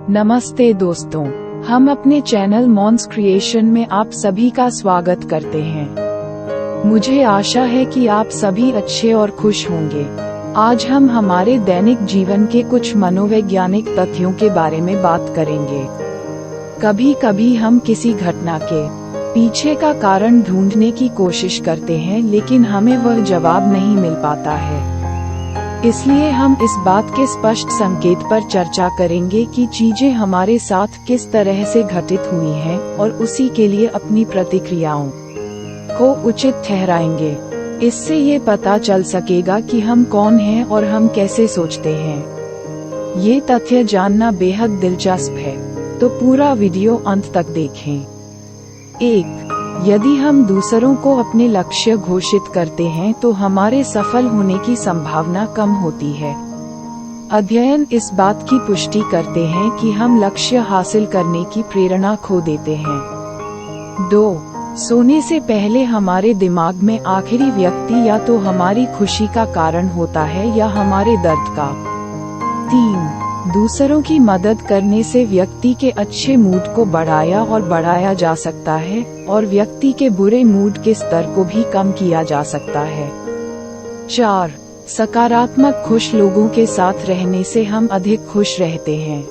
नमस्ते दोस्तों, हम अपने चैनल मॉन्स क्रिएशन में आप सभी का स्वागत करते हैं। मुझे आशा है कि आप सभी अच्छे और खुश होंगे। आज हम हमारे दैनिक जीवन के कुछ मनोवैज्ञानिक तथ्यों के बारे में बात करेंगे। कभी कभी हम किसी घटना के पीछे का कारण ढूंढने की कोशिश करते हैं, लेकिन हमें वह जवाब नहीं मिल पाता है। इसलिए हम इस बात के स्पष्ट संकेत पर चर्चा करेंगे कि चीजें हमारे साथ किस तरह से घटित हुई हैं और उसी के लिए अपनी प्रतिक्रियाओं को उचित ठहराएंगे। इससे ये पता चल सकेगा कि हम कौन हैं और हम कैसे सोचते हैं। ये तथ्य जानना बेहद दिलचस्प है, तो पूरा वीडियो अंत तक देखें। 1. यदि हम दूसरों को अपने लक्ष्य घोषित करते हैं तो हमारे सफल होने की संभावना कम होती है। अध्ययन इस बात की पुष्टि करते हैं कि हम लक्ष्य हासिल करने की प्रेरणा खो देते हैं। 2. सोने से पहले हमारे दिमाग में आखिरी व्यक्ति या तो हमारी खुशी का कारण होता है या हमारे दर्द का। 3. दूसरों की मदद करने से व्यक्ति के अच्छे मूड को बढ़ाया जा सकता है और व्यक्ति के बुरे मूड के स्तर को भी कम किया जा सकता है। 4. सकारात्मक खुश लोगों के साथ रहने से हम अधिक खुश रहते हैं।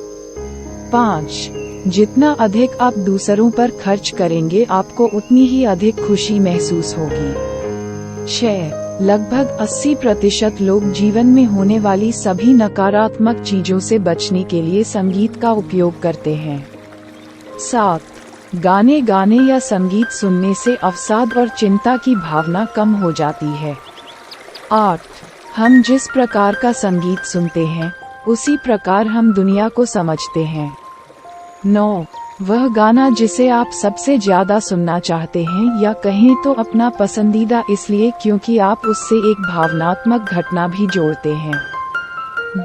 5. जितना अधिक आप दूसरों पर खर्च करेंगे, आपको उतनी ही अधिक खुशी महसूस होगी। 6. लगभग 80% लोग जीवन में होने वाली सभी नकारात्मक चीजों से बचने के लिए संगीत का उपयोग करते हैं। 7. गाने गाने या संगीत सुनने से अवसाद और चिंता की भावना कम हो जाती है। 8. हम जिस प्रकार का संगीत सुनते हैं, उसी प्रकार हम दुनिया को समझते हैं। 9. वह गाना जिसे आप सबसे ज्यादा सुनना चाहते हैं, या कहें तो अपना पसंदीदा, इसलिए क्योंकि आप उससे एक भावनात्मक घटना भी जोड़ते हैं।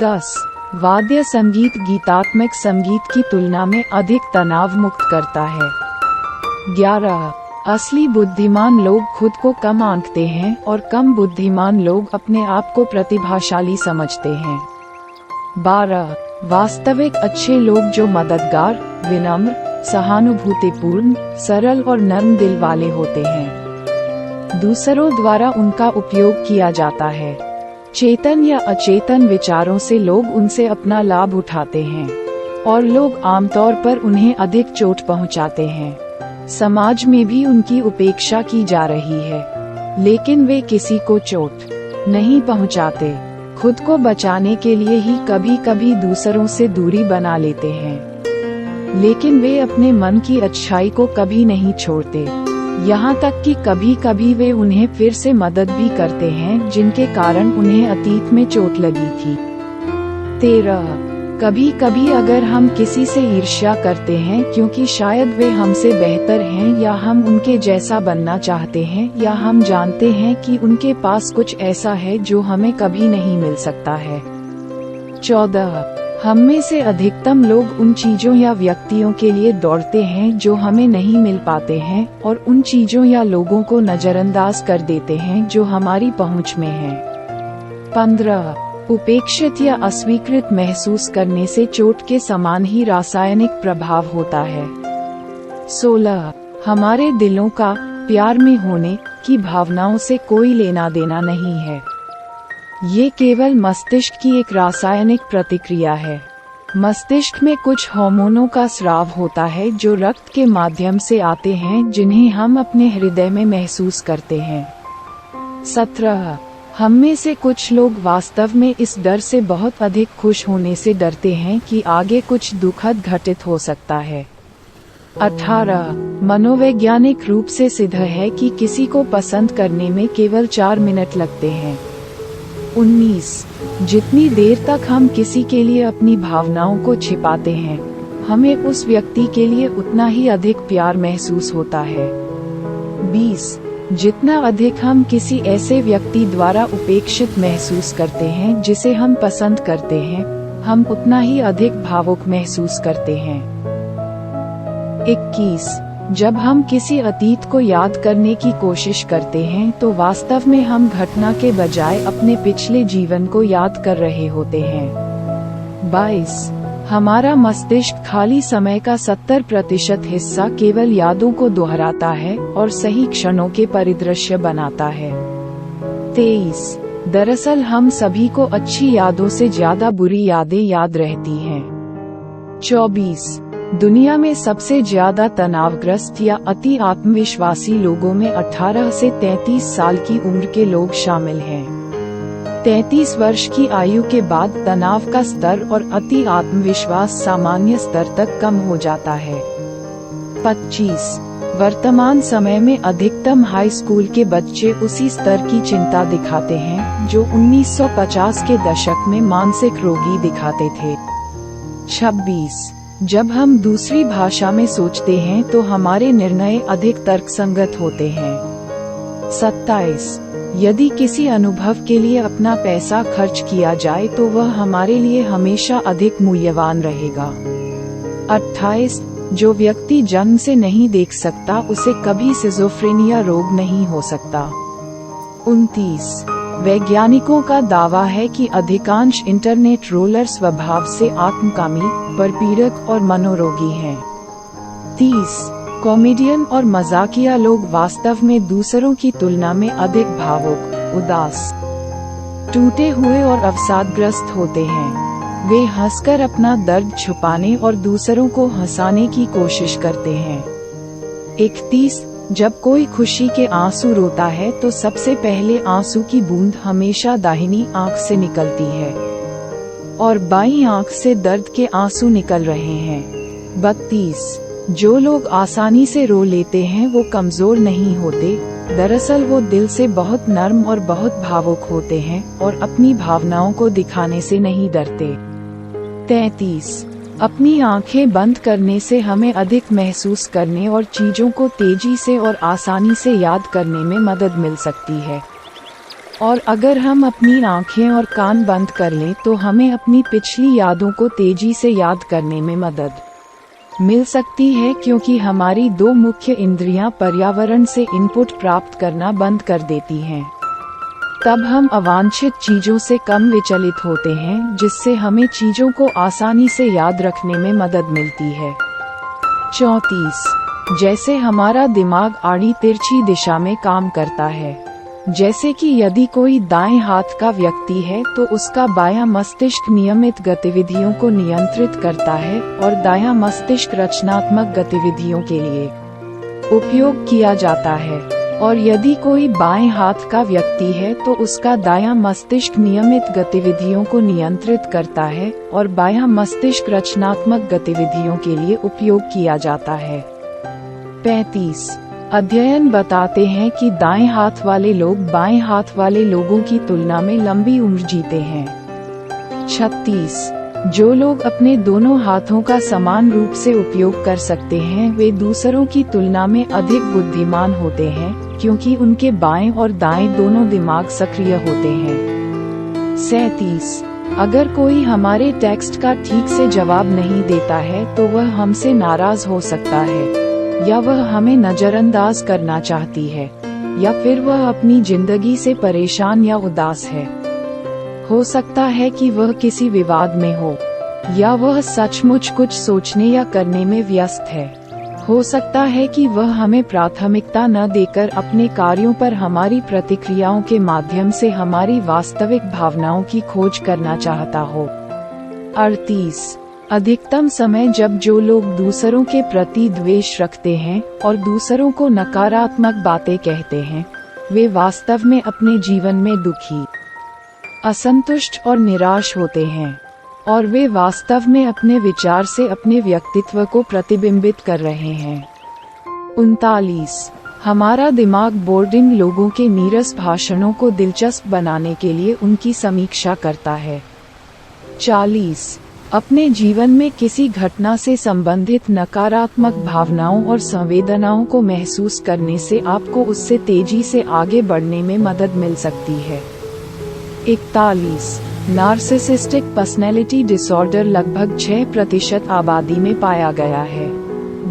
10. वाद्य संगीत गीतात्मक संगीत की तुलना में अधिक तनाव मुक्त करता है। 11. असली बुद्धिमान लोग खुद को कम आंकते हैं और कम बुद्धिमान लोग अपने आप को प्रतिभाशाली समझते हैं। 12. वास्तविक अच्छे लोग जो मददगार, विनम्र, सहानुभूतिपूर्ण, सरल और नर्म दिल वाले होते हैं। दूसरों द्वारा उनका उपयोग किया जाता है। चेतन या अचेतन विचारों से लोग उनसे अपना लाभ उठाते हैं और लोग आमतौर पर उन्हें अधिक चोट पहुंचाते हैं। समाज में भी उनकी उपेक्षा की जा रही है, लेकिन वे किसी को चोट नहीं पहुंचाते। खुद को बचाने के लिए ही कभी कभी दूसरों से दूरी बना लेते हैं, लेकिन वे अपने मन की अच्छाई को कभी नहीं छोड़ते। यहाँ तक कि कभी कभी वे उन्हें फिर से मदद भी करते हैं जिनके कारण उन्हें अतीत में चोट लगी थी। 13. कभी कभी अगर हम किसी से ईर्ष्या करते हैं क्योंकि शायद वे हमसे बेहतर हैं, या हम उनके जैसा बनना चाहते हैं, या हम जानते हैं कि उनके पास कुछ ऐसा है जो हमें कभी नहीं मिल सकता है। 14. हम में से अधिकतम लोग उन चीजों या व्यक्तियों के लिए दौड़ते हैं जो हमें नहीं मिल पाते हैं, और उन चीजों या लोगों को नजरअंदाज कर देते हैं जो हमारी पहुंच में हैं। 15. उपेक्षित या अस्वीकृत महसूस करने से चोट के समान ही रासायनिक प्रभाव होता है। 16. हमारे दिलों का प्यार में होने की भावनाओं से कोई लेना देना नहीं है। ये केवल मस्तिष्क की एक रासायनिक प्रतिक्रिया है। मस्तिष्क में कुछ हार्मोनों का स्राव होता है जो रक्त के माध्यम से आते हैं, जिन्हें हम अपने हृदय में महसूस करते हैं। 17. हम में से कुछ लोग वास्तव में इस डर से बहुत अधिक खुश होने से डरते हैं कि आगे कुछ दुखद घटित हो सकता है। 18. मनोवैज्ञानिक रूप से सिद्ध है कि किसी को पसंद करने में केवल 4 मिनट लगते हैं। 19. जितनी देर तक हम किसी के लिए अपनी भावनाओं को छिपाते हैं, हमें उस व्यक्ति के लिए उतना ही अधिक प्यार महसूस होता है। 20. जितना अधिक हम किसी ऐसे व्यक्ति द्वारा उपेक्षित महसूस करते हैं जिसे हम पसंद करते हैं, हम उतना ही अधिक भावुक महसूस करते हैं। 21. जब हम किसी अतीत को याद करने की कोशिश करते हैं तो वास्तव में हम घटना के बजाय अपने पिछले जीवन को याद कर रहे होते हैं। 22. हमारा मस्तिष्क खाली समय का 70% हिस्सा केवल यादों को दोहराता है और सही क्षणों के परिदृश्य बनाता है। 23 दरअसल हम सभी को अच्छी यादों से ज्यादा बुरी यादें याद रहती हैं। 24 दुनिया में सबसे ज्यादा तनावग्रस्त या अति आत्मविश्वासी लोगों में 18 से 33 साल की उम्र के लोग शामिल हैं। 33 वर्ष की आयु के बाद तनाव का स्तर और अति आत्मविश्वास सामान्य स्तर तक कम हो जाता है। 25 वर्तमान समय में अधिकतम हाई स्कूल के बच्चे उसी स्तर की चिंता दिखाते हैं जो 1950 के दशक में मानसिक रोगी दिखाते थे। 26 जब हम दूसरी भाषा में सोचते हैं तो हमारे निर्णय अधिक तर्कसंगत होते हैं। 27 यदि किसी अनुभव के लिए अपना पैसा खर्च किया जाए तो वह हमारे लिए हमेशा अधिक मूल्यवान रहेगा। 28 जो व्यक्ति जन्म से नहीं देख सकता उसे कभी सिजोफ्रेनिया रोग नहीं हो सकता। 29 वैज्ञानिकों का दावा है कि अधिकांश इंटरनेट रोलर स्वभाव से आत्मकामी, परपीड़क और मनोरोगी हैं। 30 कॉमेडियन और मजाकिया लोग वास्तव में दूसरों की तुलना में अधिक भावुक, उदास, टूटे हुए और अवसादग्रस्त होते हैं। वे हंसकर अपना दर्द छुपाने और दूसरों को हंसाने की कोशिश करते हैं। 31 जब कोई खुशी के आंसू रोता है तो सबसे पहले आंसू की बूंद हमेशा दाहिनी आंख से निकलती है और बाईं आंख से दर्द के आंसू निकल रहे हैं। 32 जो लोग आसानी से रो लेते हैं वो कमजोर नहीं होते, दरअसल वो दिल से बहुत नर्म और बहुत भावुक होते हैं और अपनी भावनाओं को दिखाने से नहीं डरते। 33 अपनी आंखें बंद करने से हमें अधिक महसूस करने और चीजों को तेजी से और आसानी से याद करने में मदद मिल सकती है। और अगर हम अपनी आंखें और कान बंद कर लें तो हमें अपनी पिछली यादों को तेजी से याद करने में मदद मिल सकती है, क्योंकि हमारी दो मुख्य इंद्रियां पर्यावरण से इनपुट प्राप्त करना बंद कर देती हैं। तब हम अवांछित चीजों से कम विचलित होते हैं, जिससे हमें चीजों को आसानी से याद रखने में मदद मिलती है। 34 जैसे हमारा दिमाग आड़ी तिरछी दिशा में काम करता है। जैसे कि यदि कोई दाएं हाथ का व्यक्ति है तो उसका बायां मस्तिष्क नियमित गतिविधियों को नियंत्रित करता है और दायां मस्तिष्क रचनात्मक गतिविधियों के लिए उपयोग किया जाता है। और यदि कोई बाएं हाथ का व्यक्ति है तो उसका दायां मस्तिष्क नियमित गतिविधियों को नियंत्रित करता है और बायां मस्तिष्क रचनात्मक गतिविधियों के लिए उपयोग किया जाता है। 35 अध्ययन बताते हैं कि दाएं हाथ वाले लोग बाएं हाथ वाले लोगों की तुलना में लंबी उम्र जीते हैं। 36 जो लोग अपने दोनों हाथों का समान रूप से उपयोग कर सकते हैं वे दूसरों की तुलना में अधिक बुद्धिमान होते हैं, क्योंकि उनके बाएं और दाएं दोनों दिमाग सक्रिय होते हैं। 37 अगर कोई हमारे टेक्स्ट का ठीक से जवाब नहीं देता है तो वह हमसे नाराज हो सकता है, या वह हमें नजरअंदाज करना चाहती है, या फिर वह अपनी जिंदगी से परेशान या उदास है। हो सकता है कि वह किसी विवाद में हो, या वह सचमुच कुछ सोचने या करने में व्यस्त है। हो सकता है कि वह हमें प्राथमिकता न देकर अपने कार्यों पर हमारी प्रतिक्रियाओं के माध्यम से हमारी वास्तविक भावनाओं की खोज करना चाहता हो। 38 अधिकतम समय जब जो लोग दूसरों के प्रति द्वेष रखते हैं और दूसरों को नकारात्मक बातें कहते हैं, वे वास्तव में अपने जीवन में दुखी, असंतुष्ट और निराश होते हैं, और वे वास्तव में अपने विचार से अपने व्यक्तित्व को प्रतिबिंबित कर रहे हैं। 39 हमारा दिमाग बोर्डिंग लोगों के नीरस भाषणों को दिलचस्प बनाने के लिए उनकी समीक्षा करता है। 40 अपने जीवन में किसी घटना से संबंधित नकारात्मक भावनाओं और संवेदनाओं को महसूस करने से आपको उससे तेजी से आगे बढ़ने में मदद मिल सकती है। 41 नार्सिसिस्टिक पर्सनैलिटी डिसऑर्डर लगभग 6% आबादी में पाया गया है।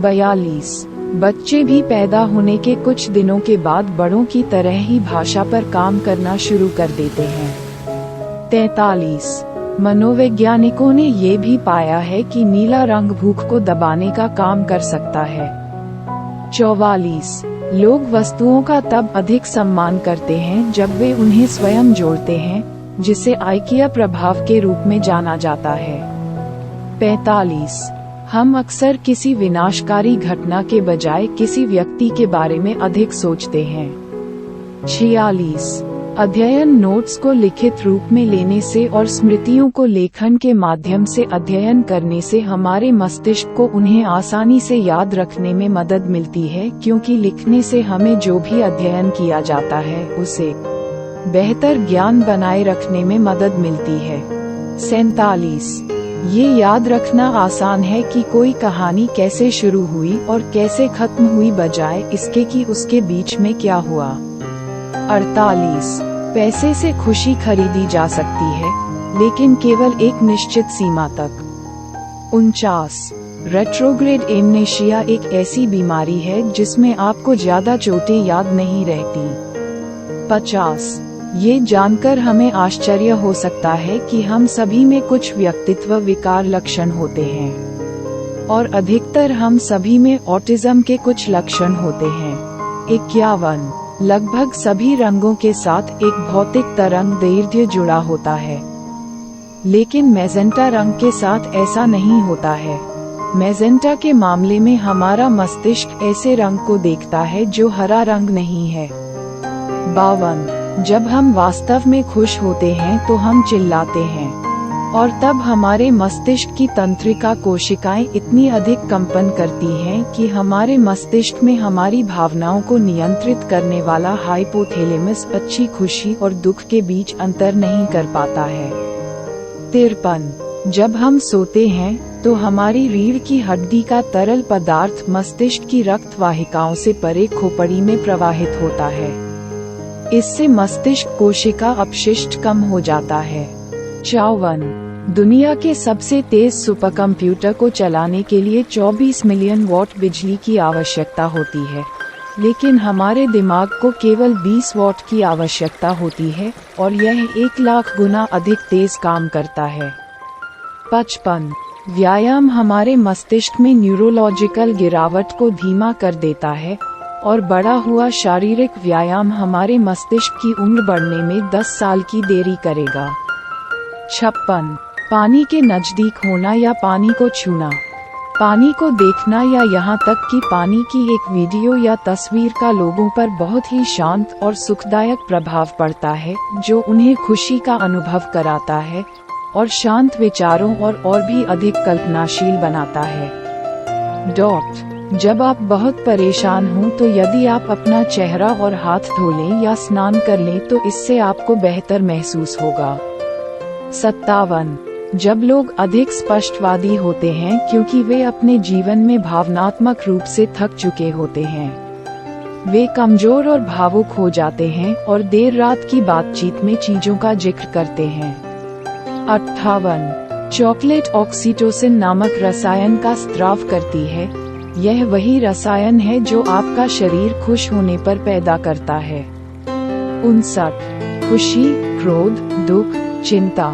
42 बच्चे भी पैदा होने के कुछ दिनों के बाद बड़ों की तरह ही भाषा पर काम करना शुरू कर देते हैं। 43 मनोवैज्ञानिकों ने ये भी पाया है कि नीला रंग भूख को दबाने का काम कर सकता है। 44 लोग वस्तुओं का तब अधिक सम्मान करते हैं जब वे उन्हें स्वयं जोड़ते हैं, जिसे आइकिया प्रभाव के रूप में जाना जाता है। 45 हम अक्सर किसी विनाशकारी घटना के बजाय किसी व्यक्ति के बारे में अधिक सोचते हैं। 46 अध्ययन नोट्स को लिखित रूप में लेने से और स्मृतियों को लेखन के माध्यम से अध्ययन करने से हमारे मस्तिष्क को उन्हें आसानी से याद रखने में मदद मिलती है, क्योंकि लिखने से हमें जो भी अध्ययन किया जाता है उसे बेहतर ज्ञान बनाए रखने में मदद मिलती है। 47 ये याद रखना आसान है कि कोई कहानी कैसे शुरू हुई और कैसे खत्म हुई, बजाय इसके कि उसके बीच में क्या हुआ। 48 पैसे से खुशी खरीदी जा सकती है, लेकिन केवल एक निश्चित सीमा तक। 49 रेट्रोग्रेड एमनेशिया एक ऐसी बीमारी है जिसमें आपको ज्यादा चोटें याद नहीं रहती। 50 ये जानकर हमें आश्चर्य हो सकता है कि हम सभी में कुछ व्यक्तित्व विकार लक्षण होते हैं, और अधिकतर हम सभी में ऑटिज्म के कुछ लक्षण होते हैं। 51 लगभग सभी रंगों के साथ एक भौतिक तरंग दैर्ध्य जुड़ा होता है, लेकिन मैजेंटा रंग के साथ ऐसा नहीं होता है। मैजेंटा के मामले में हमारा मस्तिष्क ऐसे रंग को देखता है जो हरा रंग नहीं है। 52 जब हम वास्तव में खुश होते हैं तो हम चिल्लाते हैं, और तब हमारे मस्तिष्क की तंत्रिका कोशिकाएं इतनी अधिक कंपन करती हैं कि हमारे मस्तिष्क में हमारी भावनाओं को नियंत्रित करने वाला हाइपोथैलेमस अच्छी खुशी और दुख के बीच अंतर नहीं कर पाता है। 53 जब हम सोते हैं तो हमारी रीढ़ की हड्डी का तरल पदार्थ मस्तिष्क की रक्त वाहिकाओं से परे खोपड़ी में प्रवाहित होता है। इससे मस्तिष्क कोशिका अपशिष्ट कम हो जाता है। 54 दुनिया के सबसे तेज सुपरकंप्यूटर को चलाने के लिए 24 मिलियन वॉट बिजली की आवश्यकता होती है, लेकिन हमारे दिमाग को केवल 20 वॉट की आवश्यकता होती है, और यह 1 लाख गुना अधिक तेज काम करता है। 55 व्यायाम हमारे मस्तिष्क में न्यूरोलॉजिकल गिरावट को धीमा कर देता है, और बढ़ा हुआ शारीरिक व्यायाम हमारे मस्तिष्क की उम्र बढ़ने में 10 साल की देरी करेगा। 56 पानी के नजदीक होना या पानी को छूना, पानी को देखना या यहाँ तक कि पानी की एक वीडियो या तस्वीर का लोगों पर बहुत ही शांत और सुखदायक प्रभाव पड़ता है, जो उन्हें खुशी का अनुभव कराता है और शांत विचारों और भी अधिक कल्पनाशील बनाता है। जब आप बहुत परेशान हों तो यदि आप अपना चेहरा और हाथ धो लें या स्नान कर लें तो इससे आपको बेहतर महसूस होगा। 57 जब लोग अधिक स्पष्टवादी होते हैं क्योंकि वे अपने जीवन में भावनात्मक रूप से थक चुके होते हैं। वे कमजोर और भावुक हो जाते हैं और देर रात की बातचीत में चीजों का जिक्र करते हैं। 58 चॉकलेट ऑक्सीटोसिन नामक रसायन का स्त्राव करती है। यह वही रसायन है जो आपका शरीर खुश होने पर पैदा करता है। 59 खुशी, क्रोध, दुख, चिंता,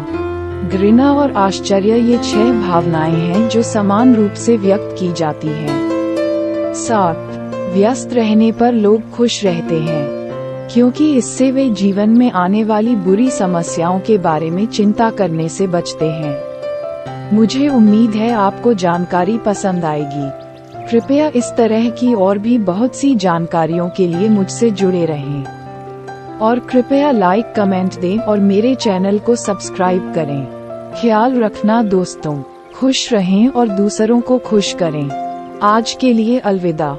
घृणा और आश्चर्य ये 6 भावनाएं हैं जो समान रूप से व्यक्त की जाती हैं। 60 व्यस्त रहने पर लोग खुश रहते हैं, क्योंकि इससे वे जीवन में आने वाली बुरी समस्याओं के बारे में चिंता करने से बचते हैं। मुझे उम्मीद है आपको जानकारी पसंद आएगी। कृपया इस तरह की और भी बहुत सी जानकारियों के लिए मुझसे जुड़े रहें, और कृपया लाइक कमेंट दें और मेरे चैनल को सब्सक्राइब करें। ख्याल रखना दोस्तों, खुश रहें और दूसरों को खुश करें। आज के लिए अलविदा।